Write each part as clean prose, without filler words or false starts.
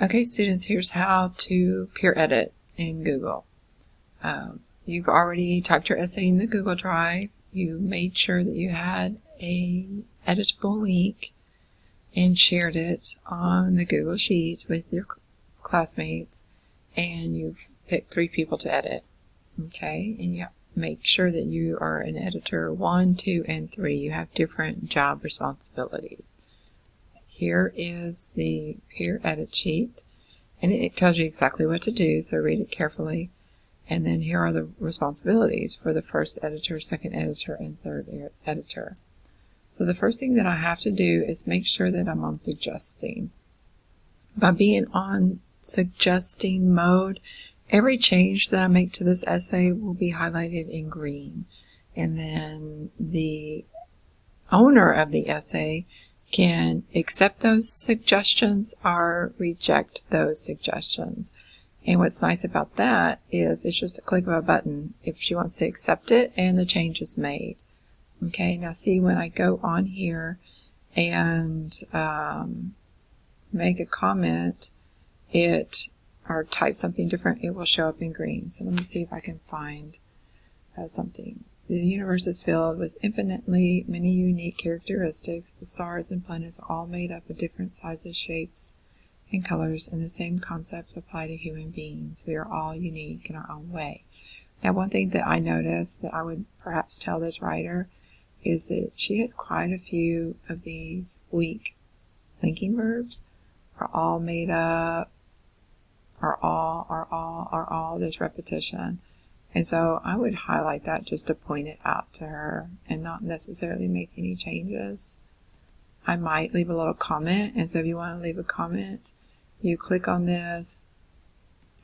Okay, students, here's how to peer edit in Google. You've already typed your essay in the Google Drive. You made sure that you had a editable link and shared it on the Google Sheets with your classmates, and you've picked 3 people to edit. Okay, and you make sure that you are an editor 1, 2, and 3. You have different job responsibilities. Here is the peer edit sheet, and it tells you exactly what to do, so read it carefully. And then here are the responsibilities for the first editor, second editor, and third editor. So the first thing that I have to do is make sure that I'm on suggesting. By being on suggesting mode, every change that I make to this essay will be highlighted in green. And then the owner of the essay can accept those suggestions or reject those suggestions. And what's nice about that is it's just a click of a button if she wants to accept it and the change is made. Okay, now see, when I go on here and make a comment, or type something different, it will show up in green. So let me see if I can find something. The universe is filled with infinitely many unique characteristics. The stars and planets are all made up of different sizes, shapes, and colors, and the same concepts apply to human beings. We are all unique in our own way. Now, one thing that I noticed that I would perhaps tell this writer is that she has quite a few of these weak linking verbs. Are all made up, are all, there's repetition. And so I would highlight that just to point it out to her and not necessarily make any changes. I might leave a little comment, and so if you want to leave a comment, you click on this,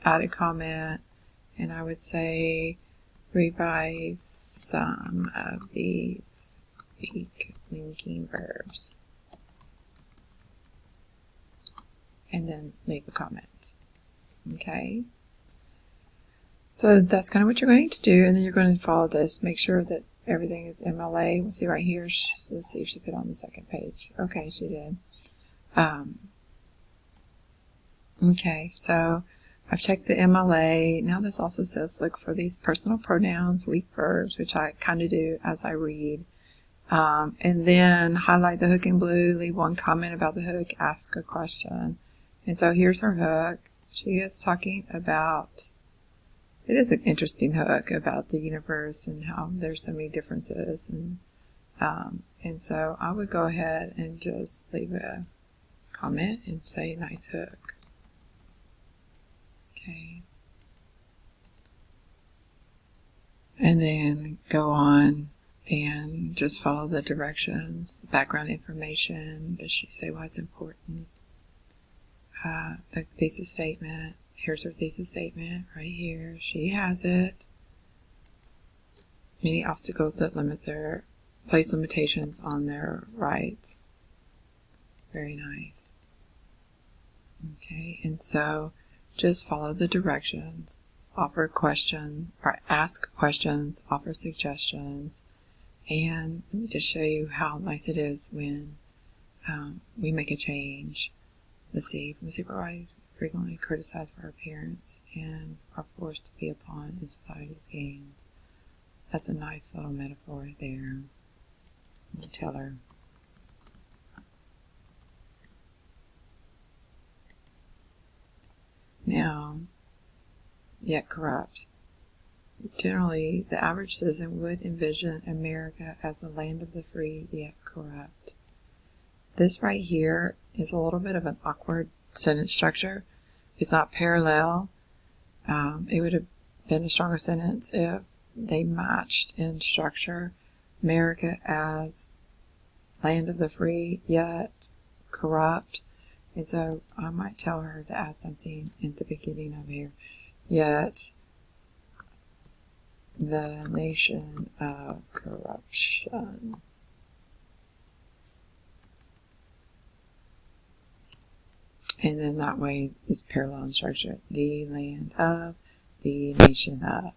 add a comment, and I would say revise some of these weak linking verbs. And then leave a comment. Okay? So that's kind of what you're going to do, and then you're going to follow this. Make sure that everything is MLA. We'll see right here. Let's see if she put it on the second page. Okay, she did. Okay, so I've checked the MLA. Now this also says look for these personal pronouns, weak verbs, which I kind of do as I read. And then highlight the hook in blue, leave one comment about the hook, ask a question. And so here's her hook. She is talking about, it is an interesting hook about the universe and how there's so many differences. And so I would go ahead and just leave a comment and say nice hook. Okay. And then go on and just follow the directions, the background information. Does she say why it's important? The thesis statement. Here's her thesis statement right here. She has it. Many obstacles that place limitations on their rights. Very nice. Okay, and so just follow the directions. Offer questions, or ask questions, offer suggestions. And let me just show you how nice it is when we make a change. Let's see, supervisors frequently criticized for our appearance and are forced to be a pawn in society's games. That's a nice little metaphor there. I'm going to tell her. Now, yet corrupt. Generally, the average citizen would envision America as a land of the free, yet corrupt. This right here is a little bit of an awkward sentence structure. It's not parallel. It would have been a stronger sentence if they matched in structure. America as land of the free, yet corrupt. And so I might tell her to add something at the beginning of here. Yet the nation of corruption. And then that way it's parallel in structure. The land of, the nation of.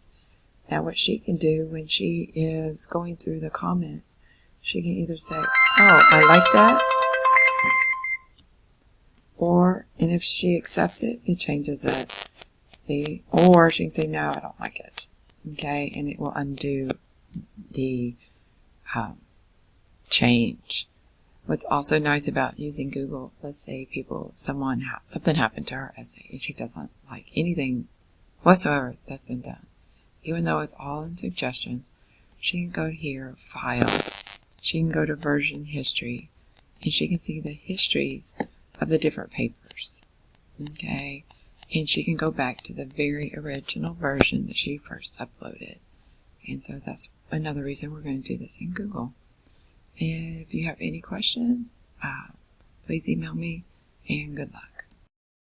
Now what she can do when she is going through the comments, she can either say, oh, I like that. and if she accepts it, it changes it. See? Or she can say, no, I don't like it. Okay? And it will undo the change. What's also nice about using Google, let's say something happened to her essay and she doesn't like anything whatsoever that's been done. Even though it's all in suggestions, she can go here, file, she can go to version history, and she can see the histories of the different papers. Okay? And she can go back to the very original version that she first uploaded. And so that's another reason we're going to do this in Google. If you have any questions, please email me, and good luck.